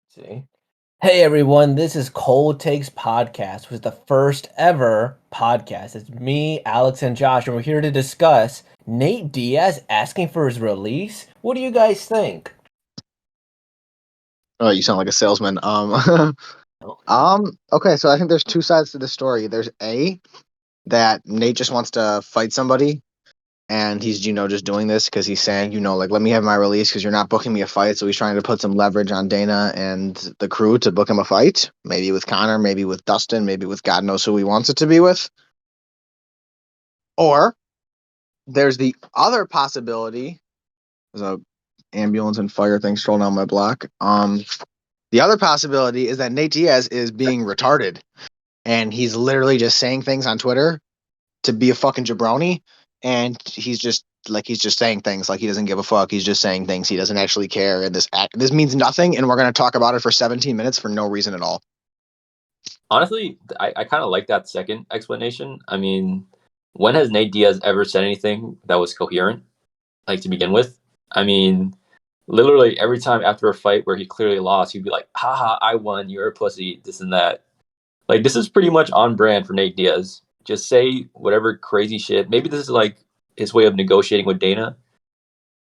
See. Hey everyone, this is Cole Takes Podcast, which is the first ever podcast. It's me, Alex, and Josh, and we're here to discuss Nate Diaz asking for his release. What do you guys think? Oh, you sound like a salesman. Oh, Okay, so I think there's two sides to the story. There's that Nate just wants to fight somebody, and he's just doing this because he's saying like let me have my release because you're not booking me a fight. So he's trying to put some leverage on Dana and the crew to book him a fight. Maybe with Connor, maybe with Dustin, maybe with God knows who he wants it to be with. Or there's the other possibility. There's a ambulance and fire thing strolling down my block. The other possibility is that Nate Diaz is being retarded and he's literally just saying things on Twitter to be a fucking jabroni, and he's just saying things like he doesn't give a fuck. He's just saying things he doesn't actually care, and this means nothing, and we're gonna talk about it for 17 minutes for no reason at all. Honestly, I kind of like that second explanation. I mean, when has Nate Diaz ever said anything that was coherent, like to begin with? I mean, literally every time after a fight where he clearly lost, he'd be like, haha, I won, you're a pussy, this and that. Like, this is pretty much on brand for Nate Diaz. Just say whatever crazy shit. Maybe this is like his way of negotiating with Dana,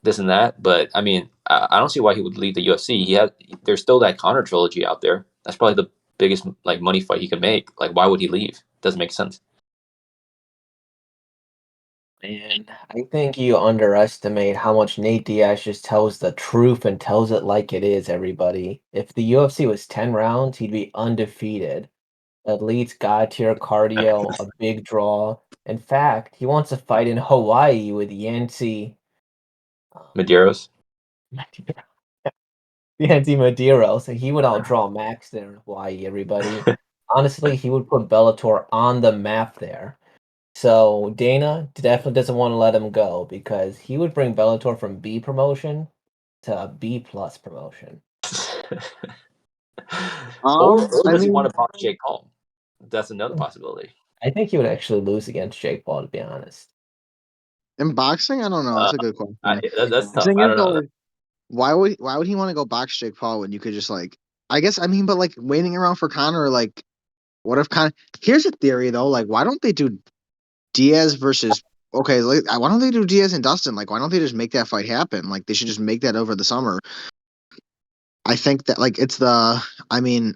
this and that. But I mean, I don't see why he would leave the UFC. There's still that Connor trilogy out there. That's probably the biggest like money fight he could make. Like, why would he leave? Doesn't make sense. man, I think you underestimate how much Nate Diaz just tells the truth and tells it like it is, everybody. If the UFC was 10 rounds, he'd be undefeated. Elite god tier cardio, a big draw. In fact, he wants to fight in Hawaii with Yancy Medeiros. Yancy Madero. So he would outdraw Max there in Hawaii, everybody. Honestly, he would put Bellator on the map there. So Dana definitely doesn't want to let him go because he would bring Bellator from B promotion to a B plus promotion. Or I does he mean, want to box Jake Paul? That's another possibility. I think he would actually lose against Jake Paul, to be honest. in boxing, I don't know. Uh, That's a good question. that's The tough. thing I is, don't though, know. is why would he want to go box Jake Paul when you could just like, I guess, I mean, but like waiting around for Connor, like, what if Connor? Here's a theory though, like, why don't they do Diaz versus? Okay, like, why don't they do Diaz and Dustin? Like, why don't they just make that fight happen? Like, they should just make that over the summer. I think that like I mean,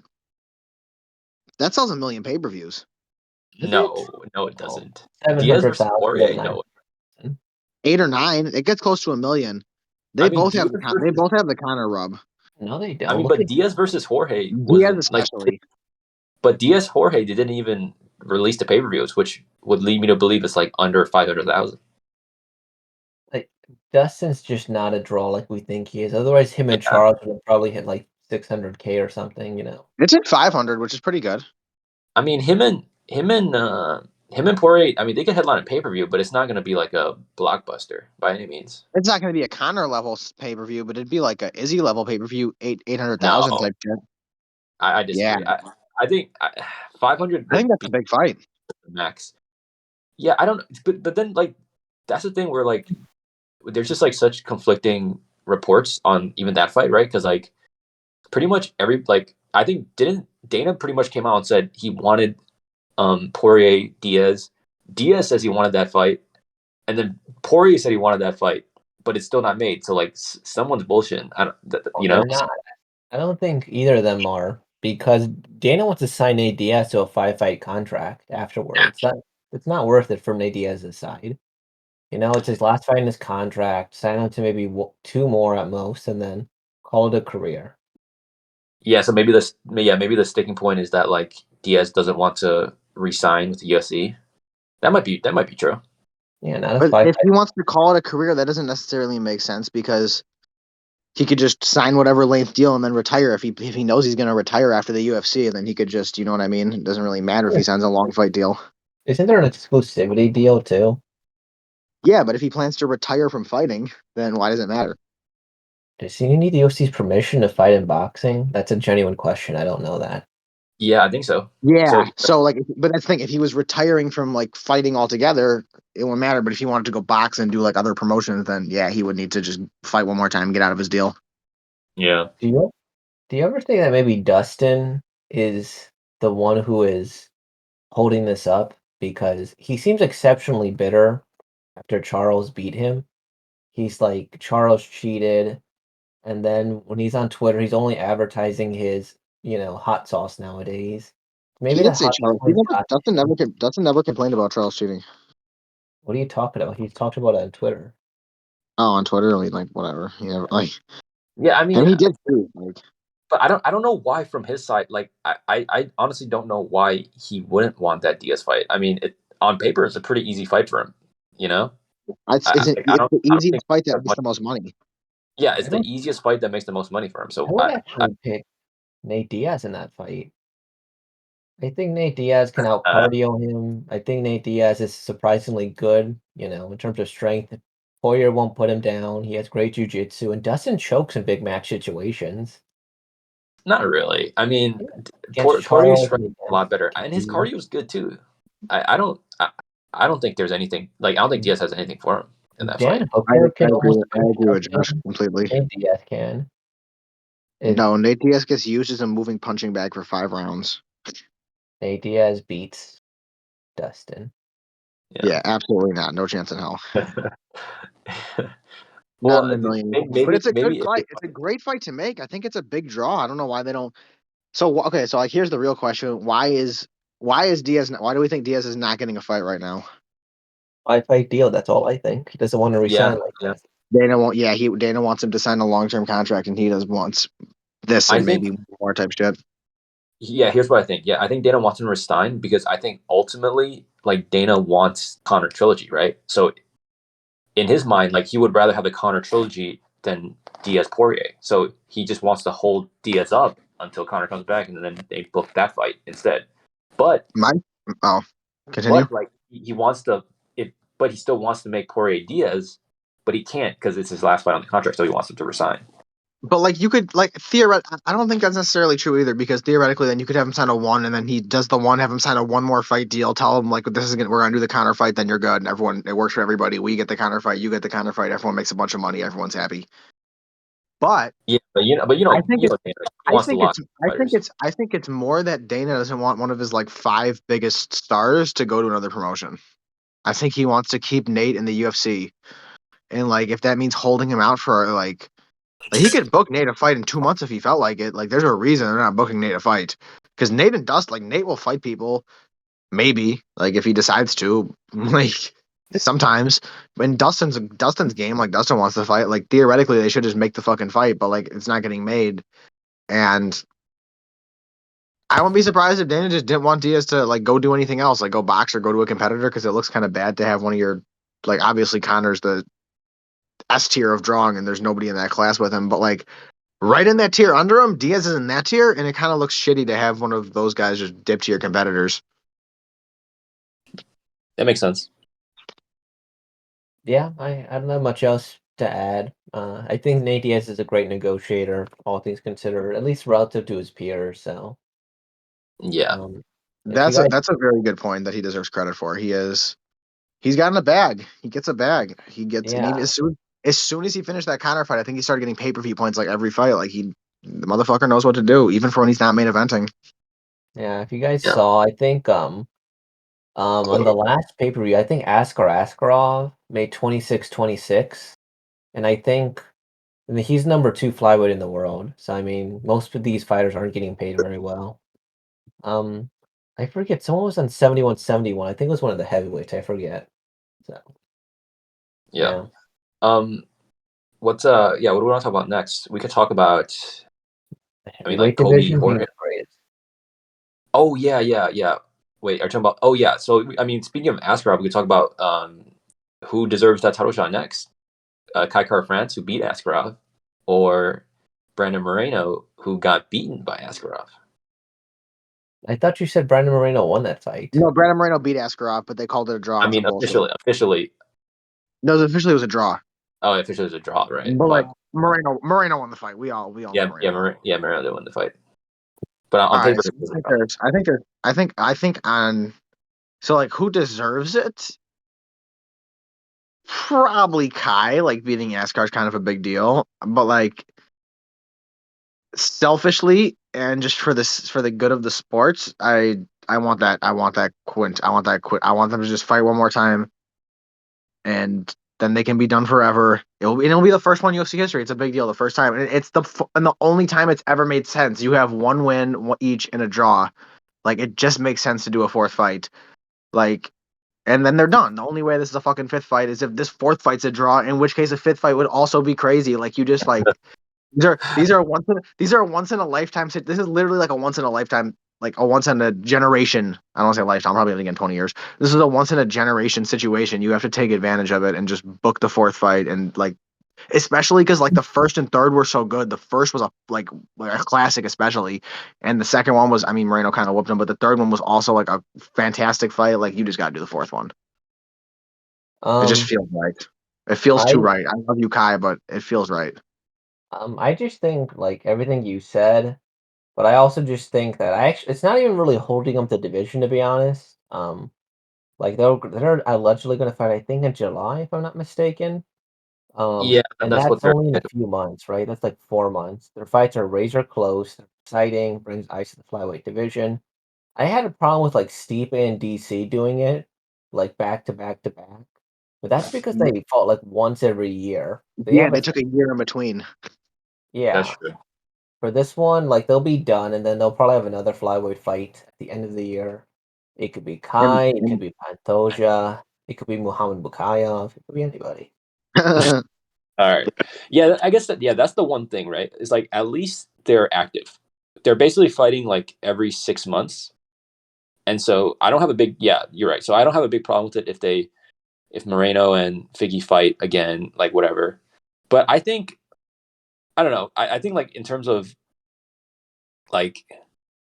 that sells a million pay-per-views. Is it? No, it Oh, doesn't. Diaz versus 700,000 or Jorge, no. 900,000. 8 or 9, it gets close to a million. I They mean, both have Diaz they versus both have the Connor rub. No, they I don't. mean, Look but at Diaz versus Jorge Diaz wasn't like, especially. but Diaz Jorge didn't even release the pay per views, which would lead me to believe it's like under 500,000. like Dustin's just not a draw like we think he is. Otherwise, him and Yeah, Charles would have probably hit like 600K or something. It's at 500, which is pretty good. I mean, him and Poirier. I mean, they could headline a pay per view, but it's not going to be like a blockbuster by any means. It's not going to be a Connor level pay-per-view, but it'd be like a Izzy level pay-per-view, 800,000 No, type shit. I Yeah, disagree. I think 500 I think would that's a be big fight. the max. Yeah, I don't. But then like that's the thing where like there's just like such conflicting reports on even that fight, right? Because like pretty much every like I think didn't Dana pretty much came out and said he wanted Poirier Diaz. Diaz says he wanted that fight, and then Poirier said he wanted that fight, but it's still not made. So like someone's bullshitting. I don't, Oh, you know. they're not. I don't think either of them are because Dana wants to sign Nate Diaz to a 5-fight contract afterwards. It's not worth it from Nate Diaz's side. It's his last fight in his contract. Sign him to maybe two more at most, and then call it a career. Yeah, so maybe the sticking point is that like Diaz doesn't want to re-sign with the UFC. That might be true. Yeah, not a But if 5-fight. he wants to call it a career, that doesn't necessarily make sense because he could just sign whatever length deal and then retire if he knows he's going to retire after the UFC, and then he could just, you know what I mean? It doesn't really matter if he signs a long fight deal. Isn't there an exclusivity deal too? Yeah, but if he plans to retire from fighting, then why does it matter? Does he need the UFC's permission to fight in boxing? That's a genuine question. I don't know that. Yeah, I think so. Yeah. So So like, but that's the thing. If he was retiring from like fighting altogether, it wouldn't matter. But if he wanted to go box and do like other promotions, then yeah, he would need to just fight one more time, and get out of his deal. yeah, Do you Do you ever think that maybe Dustin is the one who is holding this up? Because he seems exceptionally bitter after Charles beat him. He's like, Charles cheated. And then when he's on Twitter, he's only advertising his, hot sauce nowadays. He Maybe did that say hot Charles. sauce got to him. Dustin never complained about Charles cheating. What are you talking about? He's talked about it on Twitter. Oh, on Twitter, like whatever. Yeah, like, Yeah, I and mean, he did too. Like, but I don't know why from his side. Like, I honestly don't know why he wouldn't want that Diaz fight. I mean, on paper, it's a pretty easy fight for him. You know, like, it's the I don't think easiest fight he that has makes much. the most money. Yeah, I it's the don't. easiest fight that makes the most money for him. I So would actually pick Nate Diaz in that fight. I think Nate Diaz can out uh, cardio him. I think Nate Diaz is surprisingly good, in terms of strength. Poirier won't put him down. He has great jujitsu, and Dustin chokes in big match situations. not really. I mean, Yeah. Against Poirier's Charles strength and is a lot against better, and his Khabib. cardio is good too. I don't think there's anything like I don't think Diaz has anything for him in that Dan fight. Hooker can almost I finish agree with Josh Dustin. completely. Nate Diaz can. If No, Nate Diaz gets used as a moving punching bag for 5 rounds. Nate Diaz beats Dustin. Yeah, absolutely not. No chance in hell. Not in Well, a million years. But maybe it's a good maybe if fight. It's a great fight to make. I think it's a big draw. I don't know why they don't. So okay, so like here's the real question: why is Diaz? Why do we think Diaz is not getting a fight right now? I fight deal. That's all I think. He doesn't want to yeah, resign like yeah. that. Dana won't. Yeah, Dana wants him to sign a long-term contract, and he does wants this I and think maybe more type shit. yeah. Here's what I think. Yeah, I think Dana wants him to resign because I think ultimately, like Dana wants Connor trilogy, right? So in his mind, like he would rather have the Connor trilogy than Diaz Poirier. So he just wants to hold Diaz up until Connor comes back, and then they book that fight instead. But Mine. Oh, continue. but like he wants to, but he still wants to make Poirier Diaz, but he can't because it's his last fight on the contract, so he wants him to resign. But like you could like theoretically, I don't think that's necessarily true either because theoretically, then you could have him sign a one, and then he does the one, have him sign a one more fight deal. Tell him like this is gonna we're gonna do the counter fight, then you're good, and everyone it works for everybody. We get the counter fight, you get the counter fight. Everyone makes a bunch of money. Everyone's happy. But Yeah, I think it's Dana, he wants to lock fighters. I think it's more that Dana doesn't want one of his like five biggest stars to go to another promotion. I think he wants to keep Nate in the UFC, and like if that means holding him out for like he could book Nate a fight in 2 months if he felt like it. Like there's a reason they're not booking Nate a fight because Nate and Dust like Nate will fight people maybe like if he decides to like sometimes when Dustin's game like Dustin wants to fight like theoretically they should just make the fucking fight but like it's not getting made and I wouldn't be surprised if Dana just didn't want Diaz to like go do anything else like go box or go to a competitor because it looks kind of bad to have one of your like obviously Connor's the S tier of drawing and there's nobody in that class with him but like right in that tier under him, Diaz is in that tier, and it kind of looks shitty to have one of those guys just dip to your competitors. That makes sense. Yeah, I don't have much else to add. I think Nate Diaz is a great negotiator, all things considered, at least relative to his peers. So, Yeah, um, if you guys, That's a very good point that he deserves credit for. He's gotten a bag. He gets a bag. He gets and even yeah, as soon as he finished that Connor fight, I think he started getting pay-per-view points like every fight. Like the motherfucker knows what to do, even for when he's not main eventing. yeah. If you guys yeah. saw, I think on the last pay-per-view, I think Askarov made 26-26, and I mean he's number two flyweight in the world. So I mean, most of these fighters aren't getting paid very well. Um, I forget. Someone was on 71-71. I think it was one of the heavyweights. I forget. So Yeah. yeah, What's yeah, what do we want to talk about next? We could talk about the I mean like heavyweight Colby division being Jorge. the greatest. Oh yeah. Wait, are you talking about oh yeah. So I mean speaking of Askarov, we could talk about who deserves that title shot next. Kai Kara France who beat Askarov, or Brandon Moreno who got beaten by Askarov. I thought you said Brandon Moreno won that fight. No, Brandon Moreno beat Askarov, but they called it a draw I on some mean bullshit. officially No, officially it was a draw. oh officially it was a draw, right? But like But Moreno won the fight. We all know Moreno won. Moreno did win the fight. But All on right, paper so it was a draw. I think on so like who deserves it? Probably Kai. Like beating Askar is kind of a big deal, but like selfishly and just for the good of the sports, I want that quint. I want that quit. I want them to just fight one more time, and then they can be done forever. It'll be the first one in UFC history. It's a big deal. The first time, and it's the only time it's ever made sense. You have one win each in a draw. Like it just makes sense to do a fourth fight. Like, and then they're done. The only way this is a fucking fifth fight is if this fourth fight's a draw, in which case a fifth fight would also be crazy. Like you just like these are once in a lifetime. This is literally like a once in a lifetime, like a once in a generation. I don't want to say lifetime. Probably only in 20 years. This is a once in a generation situation. You have to take advantage of it and just book the fourth fight and like, especially because like the first and third were so good. The first was like a classic, especially, and the second one was. I mean, Moreno kind of whooped him, but the third one was also like a fantastic fight. Like you just got to do the fourth one. It just Um, feels right. It feels I too right. I love you, Kai, but it feels right. I just think like everything you said, but I also just think that it's not even really holding up the division to be honest. Like they're allegedly going to fight I think in July if I'm not mistaken. Yeah, And that's what that's they're. only in a few months, right? That's like 4 months. Their fights are razor close. They're exciting. Brings ice to the flyweight division. I had a problem with like Stipe and DC doing it, like back to back to back. But that's because they fought like once every year. They Yeah, have they a took a year in between. That's yeah. true. For this one, like they'll be done, and then they'll probably have another flyweight fight at the end of the year. It could be And, Kai, it could be Pantoja, it could be Muhammad Bukhayev, it could be anybody. All right. Yeah, I guess that. Yeah, that's the one thing, right? It's like at least they're active. They're basically fighting like every 6 months, and so I don't have a big. Yeah, you're right. So I don't have a big problem with it if Moreno and Figgy fight again, like whatever. But I think I don't know. I think like in terms of like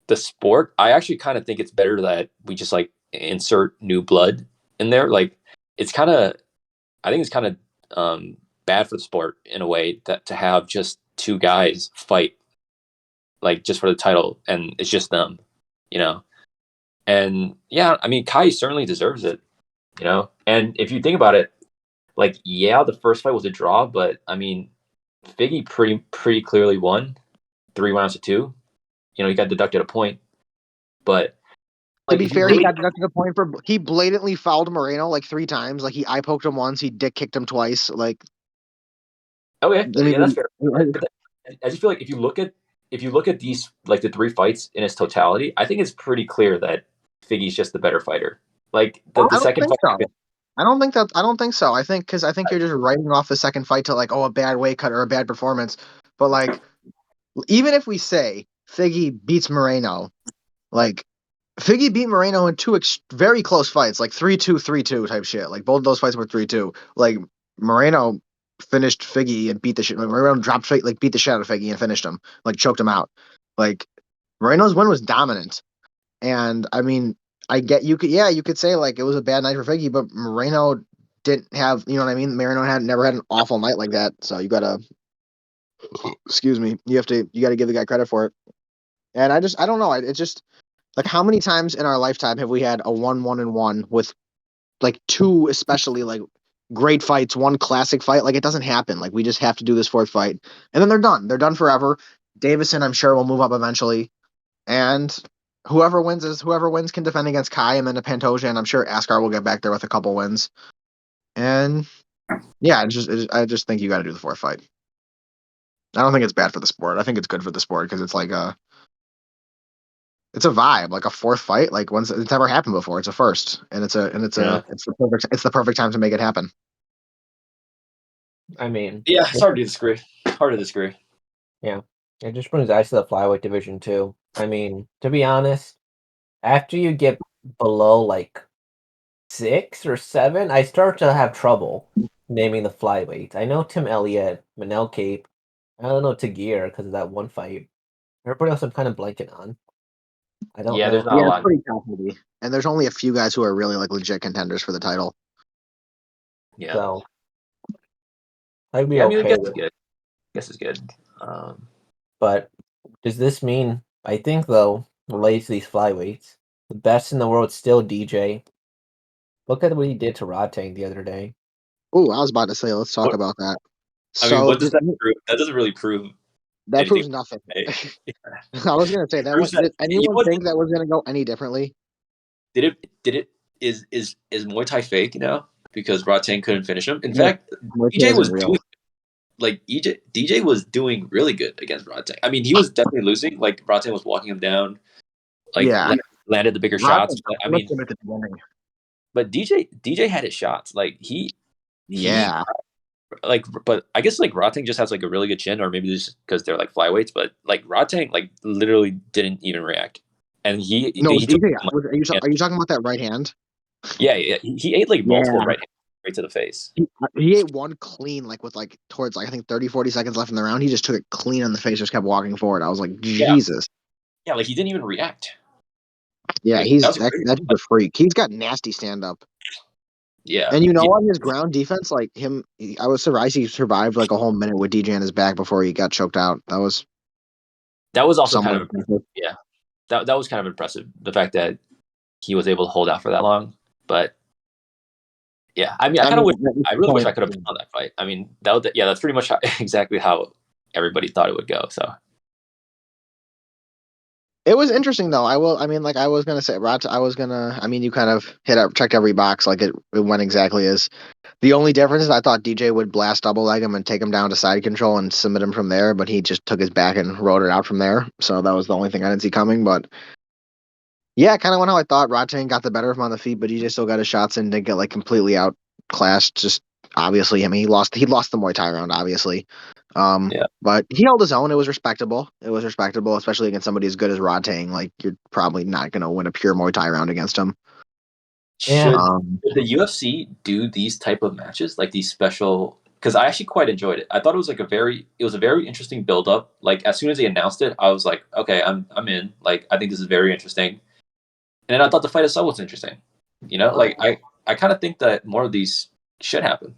the sport, I actually kind of think it's better that we just like insert new blood in there. Like it's kind of, I think it's kind of bad for the sport in a way that to have just two guys fight like just for the title and it's just them, you know. And yeah, I mean Kai certainly deserves it, you know. And if you think about it, like yeah, the first fight was a draw, but I mean Figgy pretty clearly won 3 rounds to 2. You know, he got deducted a point, but to like be if you fair, he really got deducted a point for he blatantly fouled Moreno like 3 times. Like he eye poked him once, he dick kicked him twice. Like okay, I yeah, that's mean, fair. But I just feel like if you look at these like the three fights in its totality, I think it's pretty clear that Figgy's just the better fighter. Like the I don't second think fight, so. I don't think so. I think you're just writing off the second fight to like, oh, a bad weight cut or a bad performance. But like, even if we say Figgy beats Moreno, like Figgy beat Moreno in two very close fights, like 3-2, 3-2 type shit. Like both of those fights were 3-2. Like Moreno finished Figgy and beat the shit. Like, Moreno dropped like beat the shit out of Figgy and finished him, like choked him out. Like Moreno's win was dominant. And I mean, I get you could say like it was a bad night for Figgy, but Moreno didn't have, you know what I mean? Moreno had never had an awful night like that. So you gotta, excuse me, you gotta give the guy credit for it. And I don't know. It's just like how many times in our lifetime have we had a 1-1-1 with like two, especially like great fights, one classic fight? Like it doesn't happen. Like we just have to do this fourth fight, and then they're done. They're done forever. Davison, I'm sure, will move up eventually, and whoever wins can defend against Kai and then to Pantoja, and I'm sure Askar will get back there with a couple wins. And yeah, I just think you got to do the fourth fight. I don't think it's bad for the sport. I think it's good for the sport because it's like it's a vibe, like a fourth fight. Like once it's never happened before, it's a first, and yeah, it's the perfect time to make it happen. I mean, yeah, it's hard to disagree. Hard to disagree. yeah, it just brings ice to the flyweight division too. I mean, to be honest, after you get below like 6 or 7, I start to have trouble naming the flyweights. I know Tim Elliott, Manel Cape. I don't know Tagir because of that one fight. Everybody else I'm kind of blanking on. I don't Yeah, know there's not a Yeah, it's lot. pretty tough, maybe. And there's only a few guys who are really like legit contenders for the title. Yeah, so I'd be yeah. I mean, I okay guess it's with. good. I guess it's good. Um, But does this mean? I think though, related to these flyweights, the best in the world is still DJ. Look at what he did to Rodtang the other day. Oh, I was about to say, let's talk what about that. I mean, So what does that prove? That doesn't really prove. That anything. proves nothing. Hey, I was gonna say that proves one. that Did you know anyone what? think that was gonna go any differently? Did it is Muay Thai fake now because Rodtang couldn't finish him? In No, fact, Morte DJ isn't was real. doing like DJ was doing really good against Rodtang. I mean, he was definitely losing. Like Rodtang was walking him down, like Yeah, landed the bigger Rodman shots. But I flipped mean, him at the beginning. but DJ had his shots. Like he Yeah, like, but I guess like Rodtang just has like a really good chin, or maybe just because they're like flyweights. But like Rodtang like literally didn't even react, and no, he took DJ. like, Are you talking about that right hand? yeah, he ate like multiple Yeah, right hands right to the face. he ate one clean, like with like towards like I think 30, 40 seconds left in the round. He just took it clean on the face, just kept walking forward. I was like, Yeah, Jesus. yeah, like he didn't even react. Yeah, Like that he's was crazy. that's a freak. He's got nasty stand up. Yeah, And you know, yeah, on his ground defense, like him, I was surprised he survived like a whole minute with DJ on his back before he got choked out. That was that was also kind somewhat of impressive. yeah, that was kind of impressive. The fact that he was able to hold out for that long, but yeah, I mean, I mean, that's I the really wish I point. could have won that fight. I mean, yeah, that's pretty much exactly how everybody thought it would go. So It was interesting though. I mean, like I was gonna say, I was gonna. I mean, you kind of checked every box. Like it went exactly as. The only difference is I thought DJ would blast double leg him and take him down to side control and submit him from there, but he just took his back and rode it out from there. So that was the only thing I didn't see coming. But yeah, kind of went how I thought. Rodtang got the better of him on the feet, but DJ still got his shots in. Didn't get like completely outclassed. Just obviously, I mean, he lost the Muay Thai round, obviously. yeah, But he held his own. It was respectable. It was respectable, especially against somebody as good as Rodtang. Like you're probably not gonna win a pure Muay Thai round against him. Yeah. should the UFC do these type of matches like these special? Because I actually quite enjoyed it. I thought it was like it was a very interesting build up. Like as soon as they announced it, I was like, okay, I'm in. Like I think this is very interesting. And then I thought the fight itself was interesting. You know, like I kind of think that more of these should happen.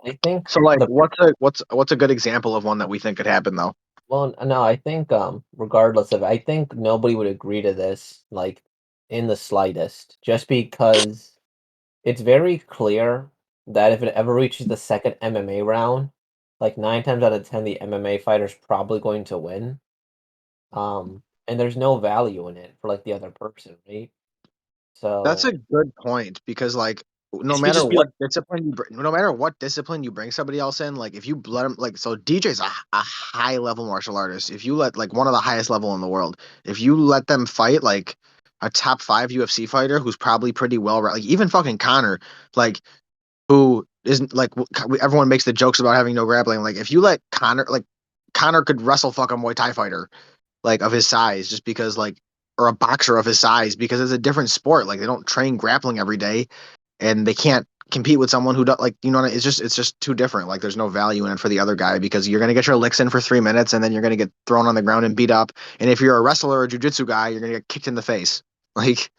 I think So like, the what's a good example of one that we think could happen though? well, no, I think regardless of, I think nobody would agree to this like in the slightest, just because it's very clear that if it ever reaches the second MMA round, like 9 times out of 10, the MMA fighter's probably going to win. And there's no value in it for like the other person, right? That's So a good point because like It could just be like no matter what discipline you bring somebody else in, like if you let him like so DJ's a high level martial artist. If you let like one of the highest level in the world, if you let them fight like a top 5 UFC fighter who's probably pretty well like even fucking Connor, like who isn't like everyone makes the jokes about having no grappling. Like if you let Connor could wrestle fuck a Muay Thai fighter like of his size just because like or a boxer of his size because it's a different sport. Like they don't train grappling every day and they can't compete with someone who does like it's just too different. Like there's no value in it for the other guy because you're gonna get your licks in for 3 minutes and then you're gonna get thrown on the ground and beat up. And if you're a wrestler or a jujitsu guy, you're gonna get kicked in the face. Like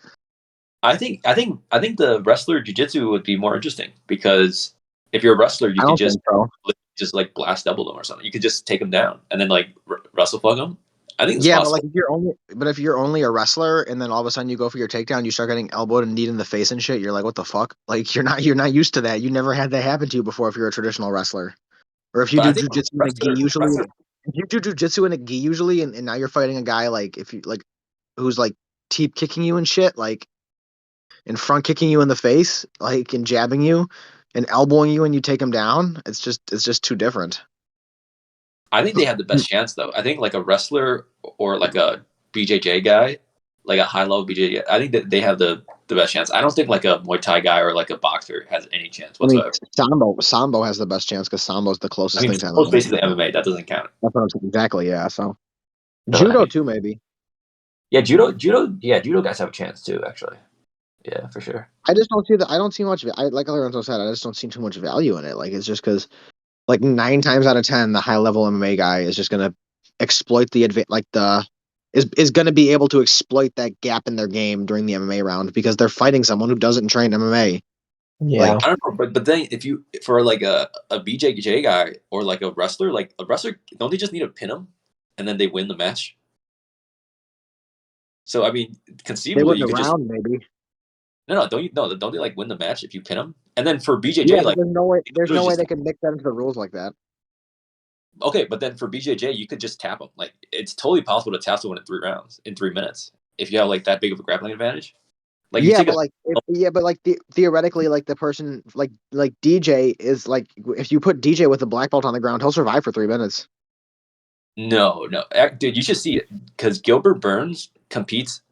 I think the wrestler jiu-jitsu would be more interesting because if you're a wrestler, you I could don't think so. just like blast double them or something. You could just take them down and then like wrestle plug them. I think it's Yeah, but like possible. if you're only a wrestler and then all of a sudden you go for your takedown, you start getting elbowed and kneed in the face and shit, you're like, what the fuck? Like you're not used to that. You never had that happen to you before if you're a traditional wrestler. Or if you But I do think jujitsu in a gi usually wrestler if you do jujitsu in a gi usually and now you're fighting a guy like if you like who's like teep kicking you and shit, like and front kicking you in the face, like and jabbing you and elbowing you and you take him down, it's just too different. I think they have the best chance though. I think like a wrestler or like a BJJ guy, like a high level BJJ, I think that they have the best chance. I don't think like a Muay Thai guy or like a boxer has any chance I mean, whatsoever. Sambo has the best chance because Sambo's the I closest mean, thing to it's MMA. basically MMA. That doesn't count. That's what I'm saying. Exactly, yeah. So So I judo mean, too, maybe. yeah, judo guys have a chance too. Actually, yeah, for sure. I just don't see that. I don't see much. I like Lorenzo said. I just don't see too much value in it. Like it's just because, like 9 times out of 10, the high level MMA guy is just gonna exploit the like the is gonna be able to exploit that gap in their game during the MMA round because they're fighting someone who doesn't train MMA. yeah. Like I don't know, but then if you for like a BJJ guy or like a wrestler, don't they just need to pin him and then they win the match? So I mean, they conceivably win you the could just round, maybe. don't they like win the match if you pin them? And then for Yeah, BJJ, but like there's no way. you There's literally no way just they can mix that into the rules like that. okay, but then for BJJ, you could just tap him. Like it's totally possible to tap someone in 3 rounds in 3 minutes if you have like that big of a grappling advantage. Like you Yeah, take but a like, theoretically, like the person, like DJ is like, if you put DJ with a black belt on the ground, he'll survive for 3 minutes. no, dude, you should see it because Gilbert Burns competes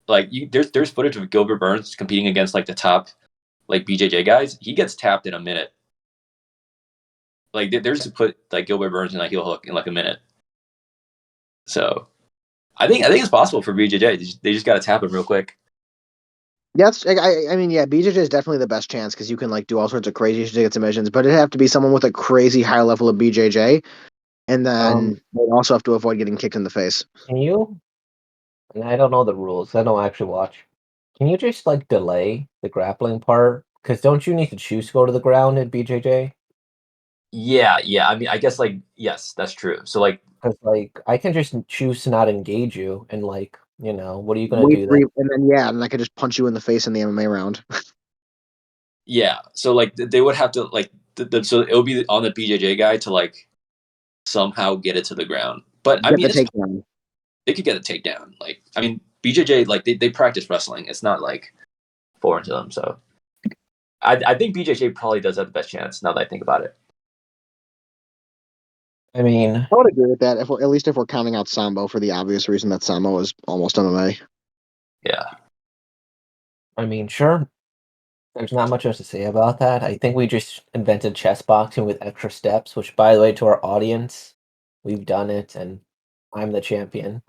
like there's footage of Gilbert Burns competing against like the top like BJJ guys. He gets tapped in a minute. Like there's put like Gilbert Burns in a heel hook in like a minute. So I think it's possible for BJJ. They just got to tap him real quick. That's I mean, yeah, BJJ is definitely the best chance because you can like do all sorts of crazy shit to get submissions, but it'd have to be someone with a crazy high level of BJJ, and then they also have to avoid getting kicked in the face. Can you? And I don't know the rules. I don't actually watch. Can you just like delay the grappling part? Because don't you need to choose to go to the ground at BJJ? Yeah. I mean, I guess like yes, that's true. So like Because like I can just choose to not engage you, and like what are you gonna Wait do for then? you, and then yeah, and I could just punch you in the face in the MMA round. yeah, so like they would have to like so it would be on the BJJ guy to like somehow get it to the ground. But I Get mean, the it's takedown. they could get a takedown. Like I mean, BJJ like they practice wrestling. It's not like foreign to them. So I think BJJ probably does have the best chance now that I think about it. I mean, I would agree with that. If we're at least if we're counting out Sambo for the obvious reason that Sambo is almost MMA. Yeah. sure. There's not much else to say about that. I think we just invented chess boxing with extra steps, which, by the way, to our audience, we've done it, and I'm the champion.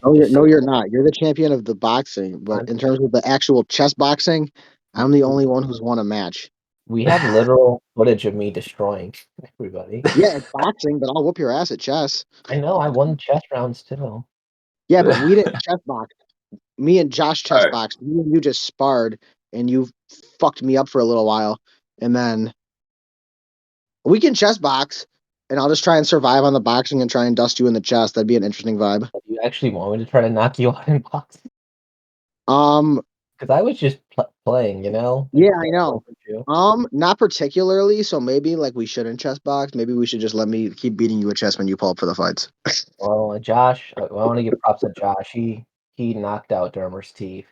No, Just so you're not. You're the champion of the boxing, but I'm, in terms of the actual chess boxing, I'm the only one who's won a match. we have literal footage of me destroying everybody. Yeah, it's boxing, but I'll whoop your ass at chess. I know I won chess rounds too. Yeah, but we All didn't chess box. Me and Josh chess right. boxed. Me and you just sparred, and you fucked me up for a little while, and then we can chess box, and I'll just try and survive on the boxing and try and dust you in the chest. That'd be an interesting vibe. Do you actually want me to try to knock you out in boxing? Um, Because I was just playing, yeah, and I trying to know. hurt you. Not particularly. So maybe like we shouldn't chess box. Maybe we should just let me keep beating you at chess when you pull up for the fights. Well, Josh, I want to give props to Josh. He knocked out Dermer's teeth.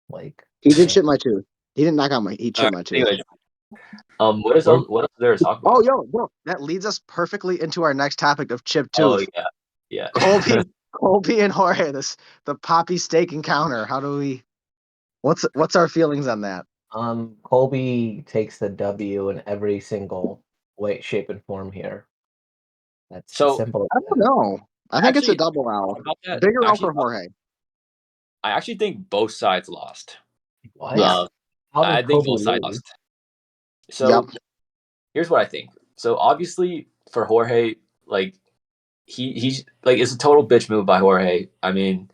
Like, He did chip my tooth. He didn't knock out my. He All chipped right. my tooth. Anyways, we're what else is there to talk Oh, about? yo, that leads us perfectly into our next topic of chip Oh tooth. yeah. Colby and Jorge. The Poppy steak encounter. How do we? What's our feelings on that? Colby takes the W in every single way, shape, and form here. That's as So simple I as don't that. know. I think it's a actually double L. about that, Bigger L for Jorge. I actually think both sides lost. What? Yeah. Um, How I did think Colby both sides lose? lost. Yep. So here's what I think. So obviously for Jorge, like he's like it's a total bitch move by Jorge. I mean,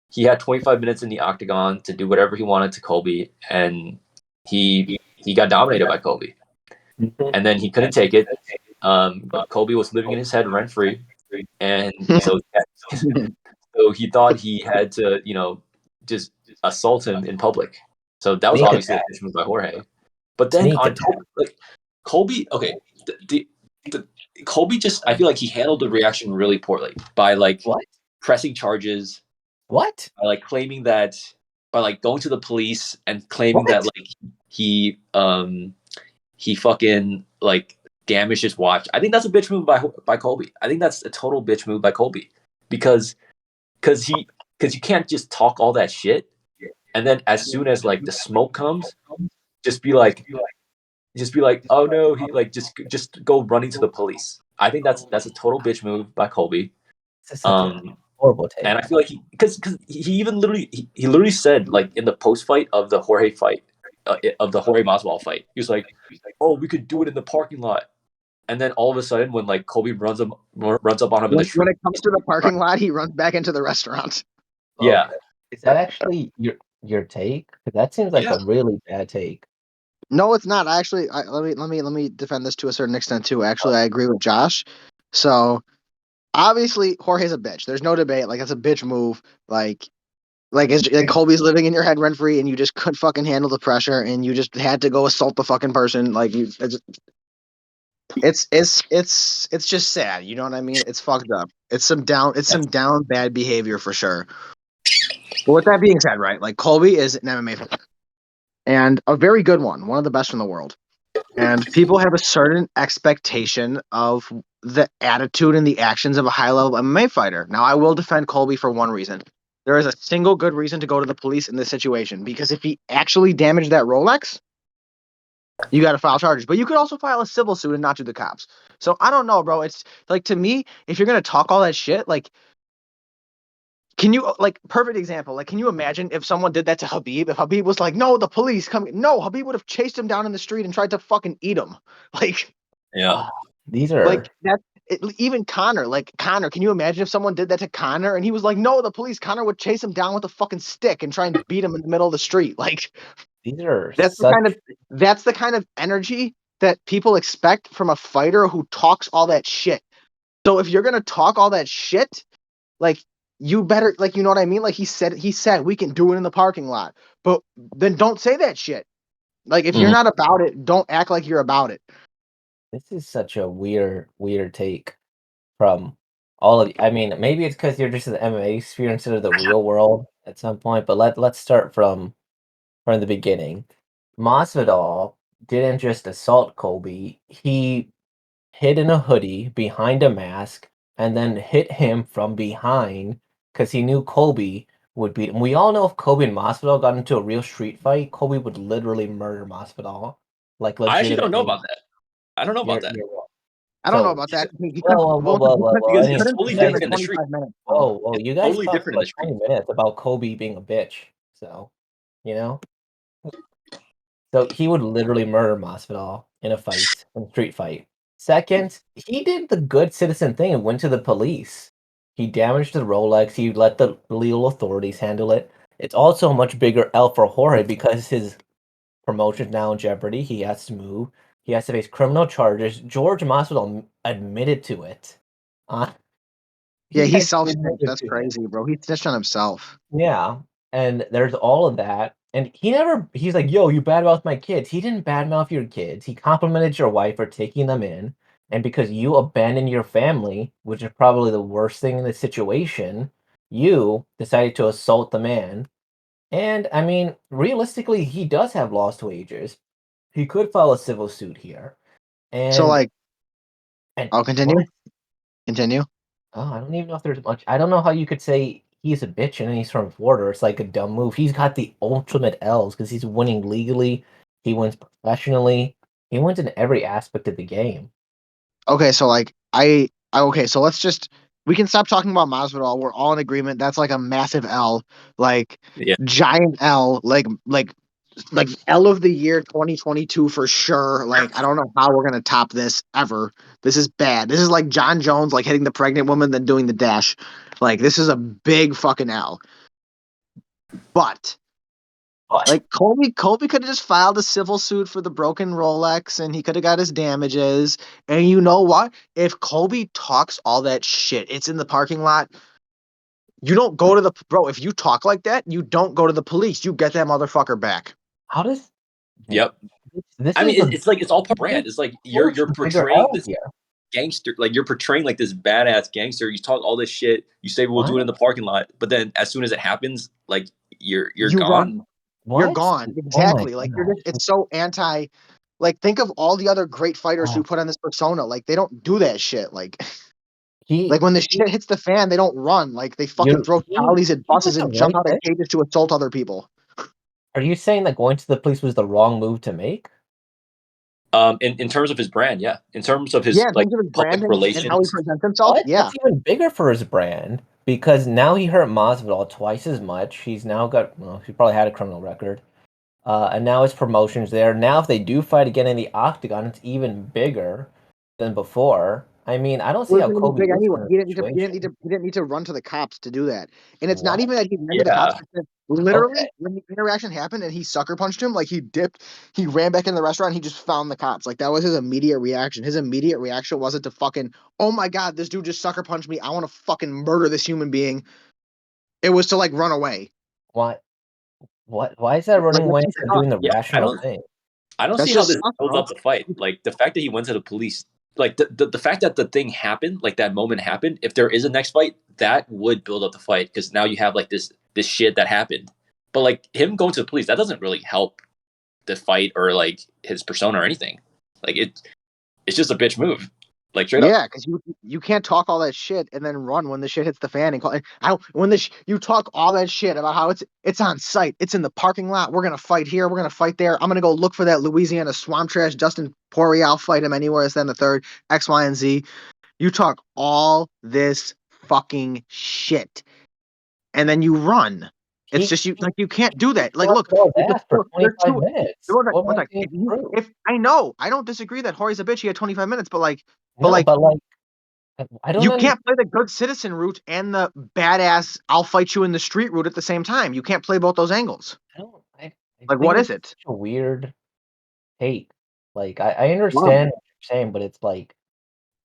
he had 25 minutes in the octagon to do whatever he wanted to Colby, and he got dominated by Colby, Mhm. and then he couldn't take it. Colby was living in his head rent free, and so so he thought he had to just assault him in public. So that was Sneak obviously a attack. bitch move by Jorge. But then Sneak on attack. top, like Colby, okay, the Colby just I feel like he handled the reaction really poorly by like What? pressing charges, What? by like claiming that by like going to the police and claiming that What? like he fucking like damaged his watch. I think that's a bitch move by Colby. I think that's a total bitch move by Colby because because he because you can't just talk all that shit and then as soon as like the smoke comes, just be like oh no, he like just go running to the police. I think that's a total bitch move by Colby. This is such a Um, horrible take. and I feel like because he even he literally said like in the post fight of the Jorge fight of the Jorge Masvidal fight, he was like, oh, we could do it in the parking lot. And then all of a sudden, when like Colby runs up on him in the When street, it comes to the parking lot, he runs back into the restaurant. yeah, Okay. Is that actually your take? Because that seems like yeah, a really bad take. No, it's not. Let me defend this to a certain extent too. Actually, I agree with Josh. So obviously, Jorge's a bitch. There's no debate. Like that's a bitch move. Like Colby's living in your head rent free, and you just couldn't fucking handle the pressure, and you just had to go assault the fucking person. Like you, it's It's just sad. You know what I mean? It's fucked up. It's some down bad behavior for sure. But with that being said, right? Like Colby is an MMA fighter and a very good one of the best in the world. And people have a certain expectation of the attitude and the actions of a high-level MMA fighter. Now, I will defend Colby for one reason. There is a single good reason to go to the police in this situation, because if he actually damaged that Rolex, you got to file charges. But you could also file a civil suit and not do the cops. So I don't know, bro. It's like, to me, if you're gonna talk all that shit, like, can you, like, perfect example, like, can you imagine if someone did that to Habib? If Habib was like, no, the police come, no, Habib would have chased him down in the street and tried to fucking eat him. Like, Yeah. These like are that. Even Connor, like Connor, can you imagine if someone did that to Connor and he was like, no, the police? Connor would chase him down with a fucking stick and try and beat him in the middle of the street. Like, these are that's the such kind of that's the kind of energy that people expect from a fighter who talks all that shit. So if you're gonna talk all that shit, like, you better, like, you know what I mean? Like, he said we can do it in the parking lot, but then don't say that shit. Like, if you're Mhm. not about it, don't act like you're about it. this is such a weird take from all of I mean, maybe it's because you're just in the MMA sphere instead of the real world at some point, but let's start from the beginning. Masvidal didn't just assault Colby, he hid in a hoodie behind a mask and then hit him from behind because he knew Colby would beat him. We all know if Colby and Masvidal got into a real street fight, Colby would literally murder Masvidal. Like, I actually don't know legitimately. about that. I don't know about that. You're wrong. I don't know So about that. He whoa, couldn't. whoa, whoa, Well, whoa, whoa, whoa. Because I it's mean, couldn't totally you beat him guys different in in the street. 25 minutes, bro. whoa, It's you guys totally talked different for in the like street. 20 minutes about Colby being a bitch. So, you know? So he would literally murder Masvidal in a fight, in a street fight. Second, he did the good citizen thing and went to the police. He damaged the Rolex. He let the legal authorities handle it. It's also a much bigger L for Jorge because his promotion's now in jeopardy. He has to move. He has to face criminal charges. George Masvidal admitted to it. Uh, Yeah, he he's actually self-snitched. admitted That's to it. crazy, bro. He snitched on himself. Yeah, and there's all of that, and he's like, "Yo, you badmouthed my kids." He didn't badmouth your kids, he complimented your wife for taking them in, and because you abandoned your family, which is probably the worst thing in the situation, you decided to assault the man, and, I mean, realistically, he does have lost wages. He could file a civil suit here, So, and like, and I'll continue. what? Continue. Oh, I don't even know if there's much. I don't know how you could say he's a bitch and then he's from Florida. It's like a dumb move. He's got the ultimate L's because he's winning legally. He wins professionally. He wins in every aspect of the game. Okay, so like okay, so we can stop talking about Masvidal. We're all in agreement. That's like a massive L, like Yeah. giant L, like L of the year 2022 for sure. Like, I don't know how we're gonna top this ever. This is bad. This is like John Jones like hitting the pregnant woman then doing the dash. Like, this is a big fucking L. But But like, Colby could have just filed a civil suit for the broken Rolex and he could have got his damages. And you know what? If Colby talks all that shit, it's in the parking lot. You don't go to the bro. If you talk like that, you don't go to the police. You get that motherfucker back. how does Yep. this I is mean, the it's like it's all part this brand. is It's like much you're bigger portraying L this here? gangster, like you're portraying like this badass gangster. You talk all this shit. You say we'll do it What? in the parking lot, but then as soon as it happens, like you're You gone. run. You're What? gone. Oh my Exactly. Like, gosh. it's so anti. Like, think of all the other great fighters who Oh, put on this persona. Like, they don't do that shit. Like, he like when the he shit hits the fan, they don't run. Like, they fucking you throw trolleys at he did buses the and jump right out of thing. cages to assault other people. Are you saying that going to the police was the wrong move to make? In terms of his brand, yeah. In terms of his Yeah, in like terms of his public branding and how he relations, presents himself. What? Yeah. That's even bigger for his brand because now he hurt Masvidal twice as much. He's now got well, he probably had a criminal record. And now his promotion's there. Now if they do fight again in the octagon, it's even bigger than before. I mean, I don't It see was how going to be Kobe big loses anyway. in this He didn't need to. He didn't need situation. to. He didn't need to run to the cops to do that. And it's not What? even that he ran to the cops. yeah, Literally, Okay. when the interaction happened and he sucker punched him, like, he dipped, he ran back in the restaurant. He just found the cops. Like, that was his immediate reaction. His immediate reaction wasn't to fucking, oh my god, this dude just sucker punched me. I want to fucking murder this human being. It was to, like, run away. Why? What? Why is that Like, running that's away just instead of sus. doing the yeah. I rational don't thing? I don't That's see how just this sus, builds bro. up the fight. Like the fact that he went to the police, like the fact that the thing happened, like that moment happened, if there is a next fight, that would build up the fight because now you have like this shit that happened. But like him going to the police, that doesn't really help the fight or like his persona or anything. Like it's just a bitch move. Like straight up. Yeah, because you can't talk all that shit and then run when the shit hits the fan and call. And you talk all that shit about how it's on site, it's in the parking lot. We're gonna fight here. We're gonna fight there. I'm gonna go look for that Louisiana swamp trash Dustin Poirier. I'll fight him anywhere. It's then the third X, Y, and Z. You talk all this fucking shit, and then you run. It's He just you can't do that. Like, talked look, all that for they're 25 two. minutes. One What am I sec. saying is true? If I know, I don't disagree that Jorge's a bitch. He had 25 minutes, but No, like. but like I don't You understand. can't play the good citizen route and the badass I'll fight you in the street route at the same time. You can't play both those angles. I Like, think what is it's it? such a weird take. Like I Wow. understand what you're saying, but it's like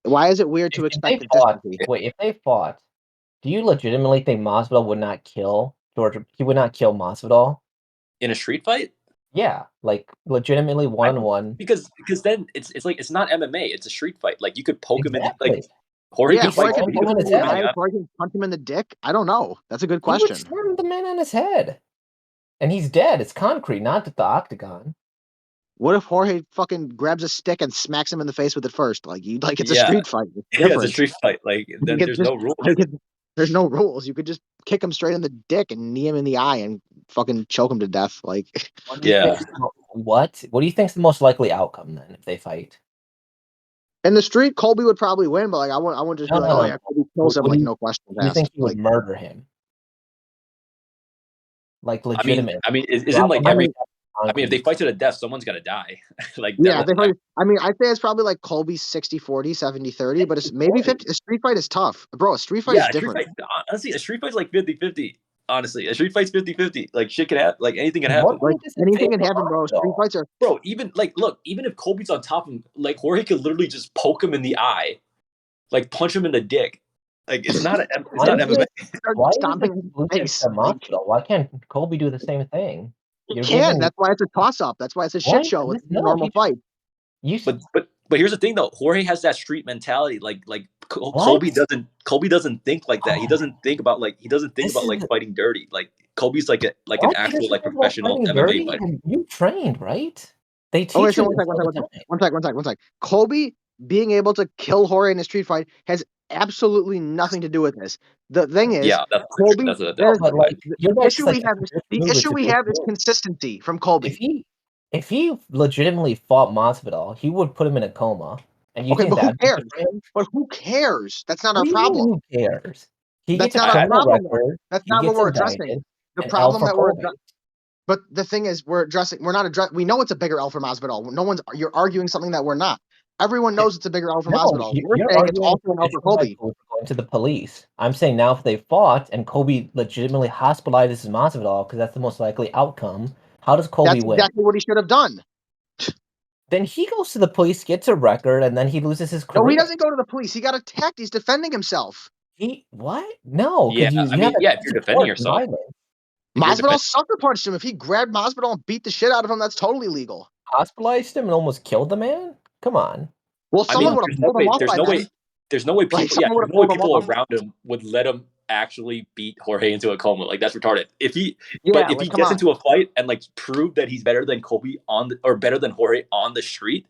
Why is it weird to if they expect fought, consistency? if they fought, do you legitimately think Masvidal would not kill George? He would not kill Masvidal? In a street fight? Yeah, like legitimately I 1-on-1. because then it's like it's not MMA, it's a street fight. Like you could poke him in the like Exactly. Jorge Yeah, could He fight Jorge can slammed somebody punch him who's on him his in the pulling head. you eye. out. Jorge can punch him in the dick. I don't know. That's a good He would question. slam the man on his head. And he's dead. It's concrete, not the octagon. What if Jorge fucking grabs a stick and smacks him in the face with it first? Like it's a Yeah. street fight. It's Yeah, it's a different. street fight. Like You then could there's just no rules. there's no rules. You could just kick him straight in the dick and knee him in the eye and fucking choke him to death. Like What do you Yeah. think? What? What do you think's the most likely outcome then if they fight? in the street, Colby would probably win, but like I wouldn't just be No, like, oh no. yeah, Colby kills him, What like no questions do you think asked. he would Like murder him? Like legitimate. I mean, isn't Drop like him on every. the I mean, if they concrete. fight to the death, someone's gonna die. Like that. yeah, they probably, I mean, I'd say it's probably like Colby 60-40, 70-30, but it's maybe 50. A street fight is tough. Bro, a street fight Yeah, is a street different. fight. Honestly, a street fight's like 50-50. Honestly, a street fight's 50-50. Like shit can happen. Like anything can What happen. do Like you think is in anything favor can of happen, bro. Street Masvidal? fights are Bro, even like look, even if Colby's on top of him, like Jorge could literally just poke him in the eye, like punch him in the dick. Like it's not Why is MMA. it start why is it stomping in his exclusive face. to Like Masvidal? Why can't Colby do the same thing? he You're can. giving That's why it's a toss up. That's why it's a shit what? show. It's a No, normal fight. you But here's the thing though, Jorge has that street mentality. Like what? Colby doesn't think like that. He doesn't think about This is like fighting dirty. Like Colby's like an what? He actual doesn't like think about professional fighting MMA dirty. fighter. You trained, right? They Okay, teach so you this all the time. one sec. Colby being able to kill Jorge in a street fight has absolutely nothing to do with this. The thing is, Yeah, Colby, that's No, a but different like fight. you're the like issue such we a have is bitch move. It's a bitch move. consistency from If Colby. he legitimately fought Masvidal, he would put him in a coma. And you Okay, think but who that'd be good cares? for him? But who cares? That's not What our do you mean problem. who cares? He That's gets a not our criminal problem. record, That's he not what gets we're addressing. indicted, The and L problem for that we're Colby. but the thing is, we're not addressing. We know it's a bigger L for Masvidal. No one's. You're arguing something that we're not. Everyone knows it's a bigger L for No, Masvidal. We're you're saying it's arguing also an L for traditional Colby. for going to the police. I'm saying now if they fought and Colby legitimately hospitalizes Masvidal because that's the most likely outcome, how does Colby That's win? exactly what he should have done. Then he goes to the police, gets a record, and then he loses his career. No, he doesn't go to the police. He got attacked. He's defending himself. He what? No, Yeah, because I you have mean, yeah, if you're excessive defending force and yourself, violence. if you're Masvidal defending, sucker punched him. If he grabbed Masvidal and beat the shit out of him, that's totally legal. Hospitalized him and almost killed the man? Come on. Well, I someone mean, would have pulled him off by then. there's no way Like people, yeah, someone would there's have no way pulled him people off. around him would let him actually beat Jorge into a coma. Like that's retarded. Yeah, But if like he come gets on. into a fight and like prove that he's better than Colby or better than Jorge on the street,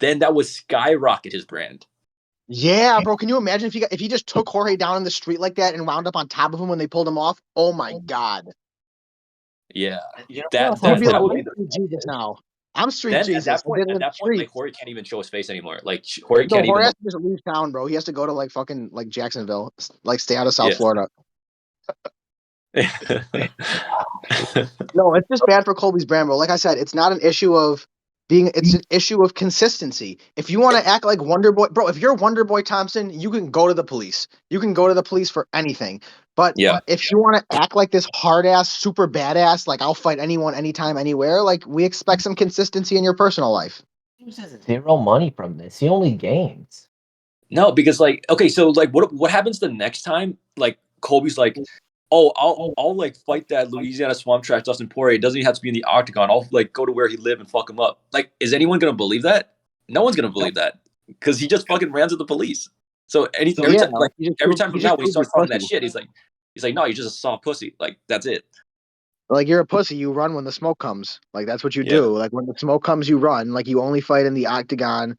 then that would skyrocket his brand. Yeah, bro. Can you imagine if he just took Jorge down in the street like that and wound up on top of him when they pulled him off? Oh my god. Yeah, You know that what He'd that be like, that would I'm be the Street Jesus now. I'm Street then Jesus. I did it in the like street. Jorge can't even show his face anymore. Like Jorge No, can't even Jorge has like, to just leave town, bro. He has to go to like fucking like Jacksonville, like stay out of South yeah. Florida. No, it's just bad for Colby's brand, bro. Like I said, it's not an issue of it's an issue of consistency. If you want to act like Wonder Boy, bro, if you're Wonder Boy Thompson, you can go to the police. You can go to the police for anything. But Yeah. if you want to act like this hard ass, super badass, like I'll fight anyone, anytime, anywhere, like we expect some consistency in your personal life. He loses zero money from this. He only gains. No, because like okay, so like what happens the next time? Like Colby's like, oh, I'll like fight that Louisiana swamp trash Dustin Poirier. It doesn't even have to be in the octagon. I'll like go to where he live and fuck him up. Like, is anyone gonna believe that? No one's gonna believe that. because he just fucking ran to the police. So every Yeah, time, like every time he from just now when he proved you're starts talking that pussy. shit, he's like, no, you're just a soft pussy. Like that's it. Like you're a pussy. You run when the smoke comes. Like that's what you Yeah, do. Like when the smoke comes, you run. Like you only fight in the octagon.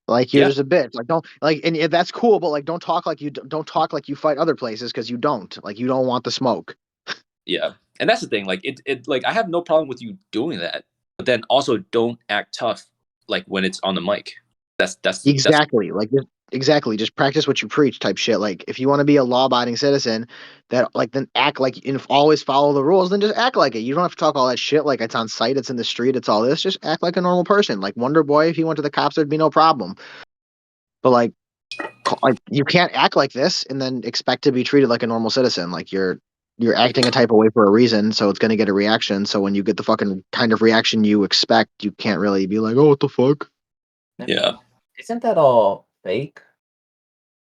Like you're yeah, just a bitch. Like don't like, and that's cool. But like don't talk like don't talk like you fight other places because you don't. Like you don't want the smoke. yeah. And that's the thing. Like it like I have no problem with you doing that, but then also don't act tough like when it's on the mic. That's Exactly. Like exactly. Just practice what you preach type shit. Like if you want to be a law abiding citizen, that like then act like and always follow the rules. Then just act like it. You don't have to talk all that shit. Like it's on site. It's in the street. It's all this. Just act like a normal person. Like Wonder Boy. If he went to the cops, there'd be no problem. But like you can't act like this and then expect to be treated like a normal citizen. Like you're acting a type of way for a reason, so it's gonna get a reaction. So when you get the fucking kind of reaction you expect, you can't really be like, oh, what the fuck? I yeah. mean, isn't that all fake?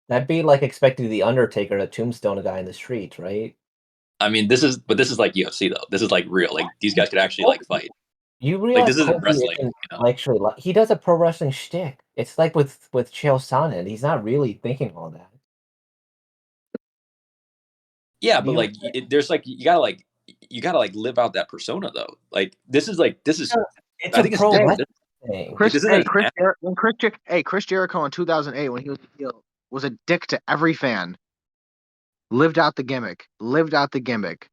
That'd be like expecting the Undertaker to tombstone a guy in the street, right? I mean, this is like UFC though. This is like real. Like these guys could actually like Colby, fight. you Like realize this isn't Colby wrestling, isn't you know. actually like he does a pro wrestling shtick. It's like with Chael Sonnen. He's not really thinking all that. Yeah, Do but you? like there's like you gotta like live out that persona though. Like this is It's I a think it's pro different. wrestling thing. Like this isn't an act. Chris Jericho in 2008 when he was heel, was a dick to every fan. Lived out the gimmick. Lived out the gimmick.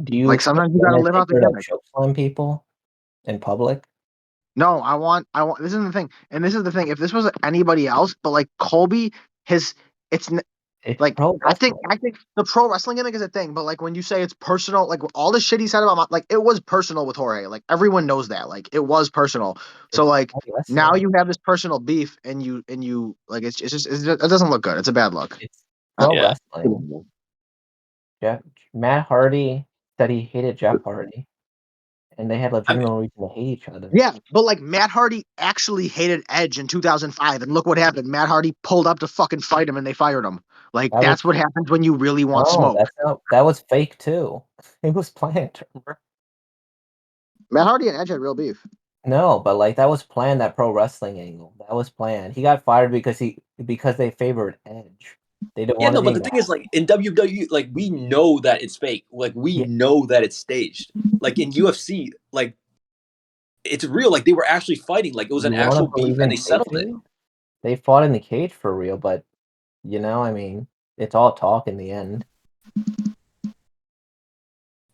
Do you Like expect sometimes you the gotta live out the Undertaker to gimmick. chokeslam people in public? No, I want. This is the thing, and this is the thing. If this was anybody else, but like Colby, his, it's It's like pro wrestling. I think the pro wrestling gimmick is a thing, but like when you say it's personal, like all the shit he said about like it was personal with Jorge. Like everyone knows that. Like it was personal. So It's like pro now wrestling. you have this personal beef, and you like it doesn't look good. It's a bad look. It's pro Yeah. wrestling. Jeff, Matt Hardy said he hated Jeff Hardy, and they had I mean, legitimate reason to hate each other. Yeah, but like Matt Hardy actually hated Edge in 2005, and look what happened. Matt Hardy pulled up to fucking fight him, and they fired him. Like That was that's what happens when you really want no, smoke. that's not. That was fake too. It was planned. Remember? Matt Hardy and Edge had real beef. No, but like that was planned. That pro wrestling angle that was planned. He got fired because they favored Edge. They didn't yeah, want to no, but be the mad. thing is, like in WWE, like we know that it's fake. Like we Yeah, know that it's staged. Like in UFC, like it's real. Like they were actually fighting. Like it was an you want to actual beef, believe and in they settled it. kayfabe? They fought in the cage for real, but I mean, it's all talk in the end.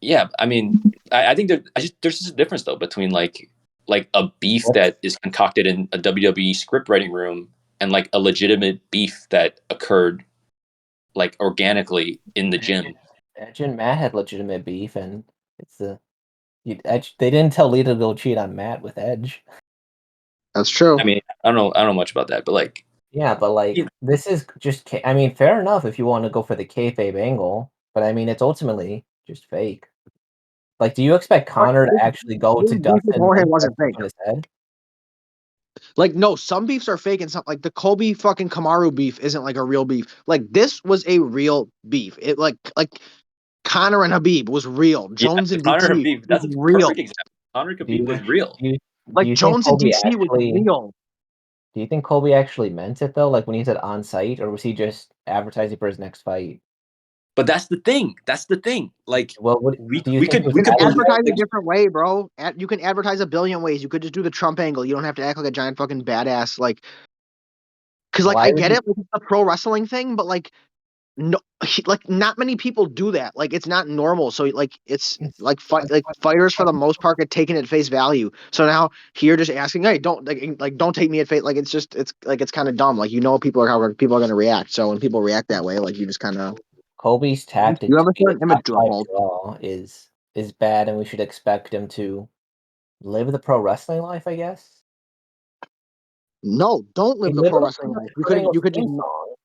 Yeah, I mean, I think there's just a difference though between like a beef What's that is concocted in a WWE script writing room and like a legitimate beef that occurred like organically in the gym. Edge and Matt had legitimate beef, and it's the Edge. They didn't tell Lita to go cheat on Matt with Edge. That's true. I mean, I don't know much about that, but like, Yeah, but like yeah, this is just. I mean, fair enough if you want to go for the kayfabe angle, but I mean, it's ultimately just fake. Like, do you expect But Connor to actually go his to beef with Dustin Jorge and wasn't fake. on his head? Like no, some beefs are fake, and some like the Colby fucking Kamaru beef isn't like a real beef. Like this was a real beef. It like Connor and Habib was real. yeah, Jones the and Conor DC Khabib, was that's a real. perfect example. Conor Do Khabib you was actually real, do Like you think Jones and Colby DC was actually real. do you think Colby actually meant it though? Like when he said on site, or was he just advertising for his next fight? but that's the thing. That's the thing. Like Well, what do you think he was You we can could believe advertise a advertising? like different way, bro. You can advertise a billion ways. You could just do the Trump angle. You don't have to act like a giant fucking badass. Like, cause like Why I would get he? it, like, it's a pro wrestling thing, but like no, like not many people do that. Like it's not normal. So like it's like fighters for the most part get taken at face value. So now here just asking, hey, don't like don't take me at face. Like it's just it's like it's kind of dumb. Like you know how people are gonna react. So when people react that way, like you just kind of Colby's tactic you to have a be the certain image top to five uphold. draw is bad, and we should expect him to live the pro wrestling life, I guess. No, don't He live the pro literally wrestling life. Kurt Angle's You could just theme song.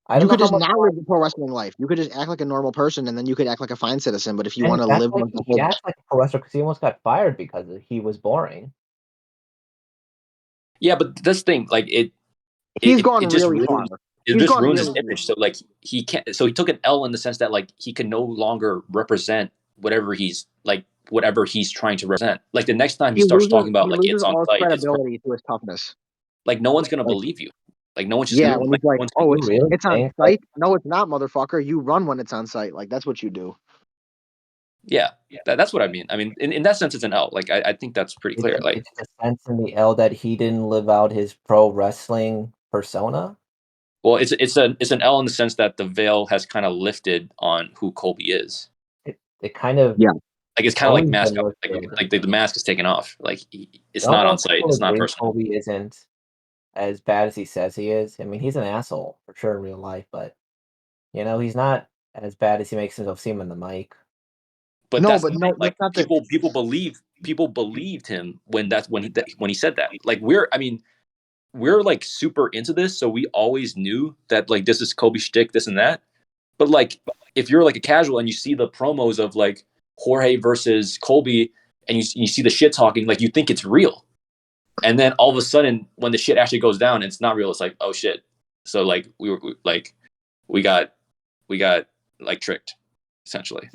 I you don't know could how just much not more. live the pro wrestling life. You could just act like a normal person, and then you could act like a fine citizen. But if you And want to live like the he whole, acts like a pro wrestler because he almost got fired because he was boring. yeah, but this thing like he's gone really far. it He's just gone ruins his really far. image. So like he can't. So he took an L in the sense that like he can no longer represent whatever he's trying to represent. Like the next time he starts talking about He like it's loses on all his site, it's credibility to his toughness. like no one's gonna Like, believe you. Like no one's just yeah, gonna when like it's like, no one's oh, You really it's on think that? site. No, it's not, motherfucker. You run when it's on site. Like that's what you do. yeah. That's what I mean. I mean, in that sense, it's an L. Like I think that's pretty clear. Like, It's the sense in the L that he didn't live out his pro wrestling persona? well, it's an L in the sense that the veil has kind of lifted on who Colby is. It kind of Yeah. Like it's it's kind of like always mask been up. lifted. Like the mask is taken off. Like it's Don't not on most site. people It's not agree personal. Colby isn't as bad as he says he is? I mean, he's an asshole for sure in real life, but, he's not as bad as he makes himself seem in the mic. But No, that's but the thing. no, Like that's not the. people believed him when he said that. Like we're like super into this, so we always knew that like this is Kobe shtick, this and that. But like if you're like a casual and you see the promos of like Jorge versus Colby and you see the shit talking, like you think it's real. And then all of a sudden when the shit actually goes down, it's not real. It's like, oh shit. So like we got like tricked, essentially.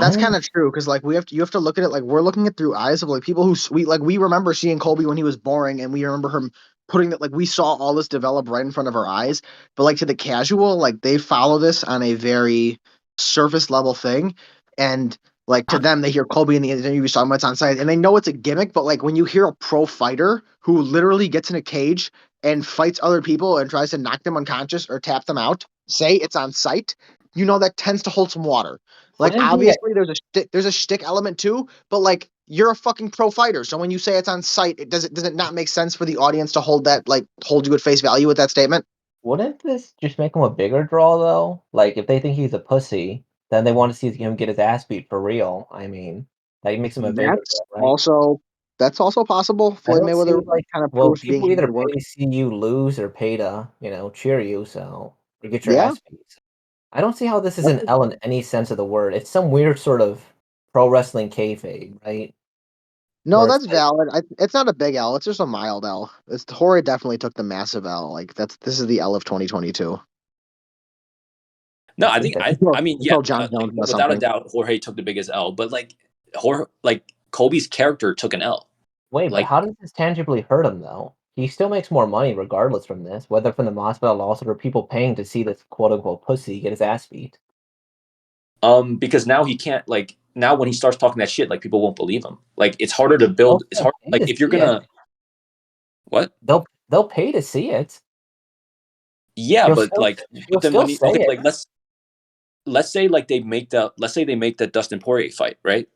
That's What? kind of true because like you have to look at it like we're looking at through eyes of like people who we remember seeing Colby when he was boring and we remember him putting that like we saw all this develop right in front of our eyes, but like to the casual like they follow this on a very surface level thing, and like to them they hear Colby in the interview talking about it's on site and they know it's a gimmick, but like when you hear a pro fighter who literally gets in a cage and fights other people and tries to knock them unconscious or tap them out, say it's on site, you know that tends to hold some water. Like Wouldn't he obviously there's a shtick element too, but like you're a fucking pro fighter. So when you say it's on site, does it not make sense for the audience to hold you at face value with that statement? wouldn't this just make him a bigger draw though? Like if they think he's a pussy, then they want to see him get his ass beat for real. I mean, that makes him a bigger That's draw, right? also that's also possible. I Floyd don't see Mayweather like kind of well, proves being people either handed pay work. to see you lose or pay to, cheer you, or get your Yeah. ass beat. I don't see how this is an L in any sense of the word. It's some weird sort of pro wrestling kayfabe, right? No, Where it's that's like, valid. It's not a big L. It's just a mild L. It's Jorge definitely took the massive L. Like this is the L of 2022. No, I think that I mean, yeah, Until John like Jones does without a something. doubt, Jorge took the biggest L. But like Kobe's character took an L. wait, but Like, how does this tangibly hurt him though? He still makes more money regardless from this, whether from the Masvidal lawsuit or people paying to see this quote unquote pussy get his ass beat. because now he can't like now when he starts talking that shit, like people won't believe him. Like it's harder to They'll build. It's still hard. pay Like to if you're see it. gonna what? They'll pay to see it. Yeah, He'll but still like, he'll but then still when you say okay, it. like let's say like let's say they make the Dustin Poirier fight, right?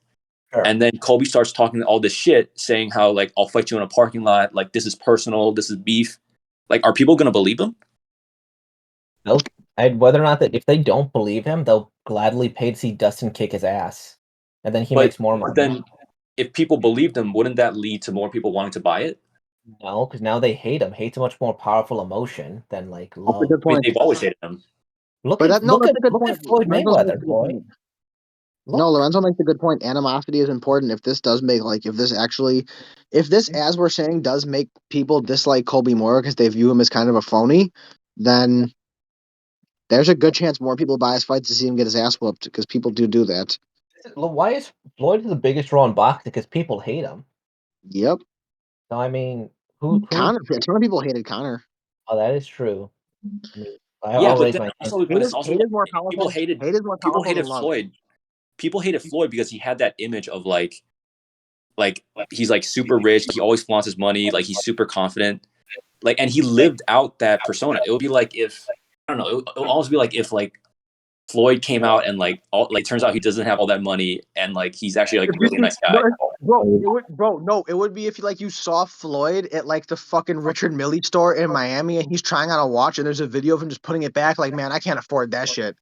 Sure. And then Kobe starts talking all this shit, saying how like I'll fight you in a parking lot, like this is personal, this is beef. Like, are people gonna believe him? They'll and whether or not that if they don't believe him, they'll gladly pay to see Dustin kick his ass. And then he makes more But money. then if people believed him, wouldn't that lead to more people wanting to buy it? No, because now they hate him. Hate's a much more powerful emotion than like That's a love. good I mean, point. they've always hated him. Look But at that no, look that's at a good look point. at Floyd Lorenzo's makes Mayweather, a good boy. point. No, Look. Lorenzo makes a good point. Animosity is important. If this does make like if this as we're saying does make people dislike Colby more because they view him as kind of a phony, then there's a good chance more people buy his fights to see him get his ass whooped because people do that. Why is Floyd the biggest draw in boxing? Because people hate him. Yep. So I mean, who? Connor, a ton of people hated Connor. Oh, that is true. I mean, Yeah, I'll but raise then my hand. also, but it's also Hate is more like powerful. Hate is more people powerful than hated love. Floyd. People hated Floyd because he had that image of like he's like super rich. He always flaunts his money. Like he's super confident. Like and he lived out that persona. It would be like if I don't know. It would almost be like if like Floyd came out and like all like turns out he doesn't have all that money and like he's actually like If a you really see, nice guy. no, it would be if like you saw Floyd at like the fucking Richard Mille store in Miami and he's trying on a watch and there's a video of him just putting it back like, man, I can't afford that shit.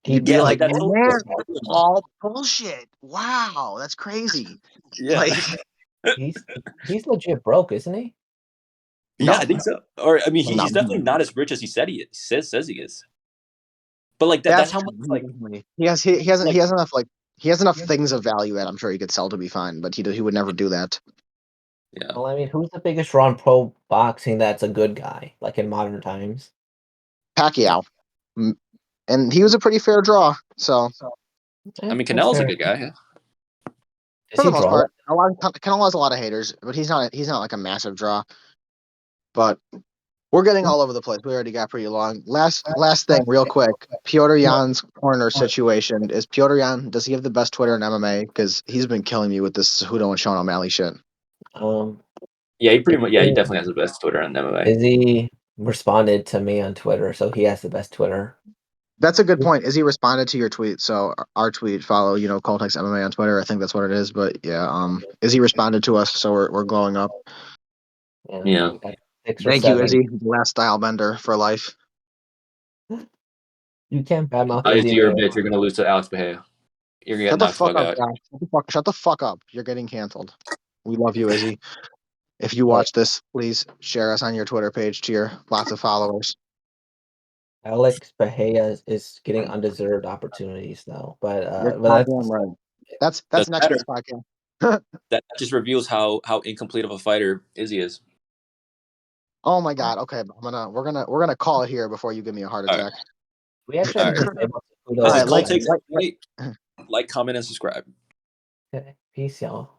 You'd be Yeah, like, like that's man, totally it's all bullshit. Wow, that's crazy. yeah. Like, He's he's legit broke, isn't he? Yeah, no, I think so. Or I mean, no, he's definitely not as rich as he said he is, says he is. But like that's that's how true. much like He like has enough like he has enough things of value that I'm sure he could sell to be fine, but he would never do that. yeah. Well, I mean, who's the biggest draw in pro boxing that's a good guy, like in modern times? Pacquiao, Mm, and he was a pretty fair draw. So I mean, That's Canelo's a fair. good guy. Yeah. Does for the he most draw? part, Canelo has a lot of haters, but he's not like a massive draw. But we're getting all over the place. We already got pretty long. Last thing, real quick. Piotr Jan's corner situation. Does he have the best Twitter in MMA? Because he's been killing me with this Cejudo and Sean O'Malley shit. Yeah, he pretty much. Yeah, he definitely has the best Twitter on MMA. Izzy responded to me on Twitter, so he has the best Twitter. That's a good point. Izzy responded to your tweet, so our tweet, follow, Coltex MMA on Twitter. I think that's what it is. But yeah, Izzy responded to us, so we're glowing up. Yeah. We got 6 or Thank you, 7. Izzy. Last style bender for life. You can't badmouth Izzy, Izzy. you're a bitch. You're gonna lose to Alex Bahia. You're gonna get Shut the knocked fuck up, out. Josh. Shut the fuck up. You're getting canceled. We love you, Izzy. If you Hey. watch this, please share us on your Twitter page to your lots of followers. Alex Bahia is getting undeserved opportunities now, but You're that's goddamn right. That's Doesn't next matter. week's podcast. That just reveals how incomplete of a fighter Izzy is. Oh my god. Okay, we're gonna call it here before you give me a heart All right. attack. we actually have to say about This is Cejudo. All right, Cold Takes. Like, comment and subscribe. Okay, peace, y'all.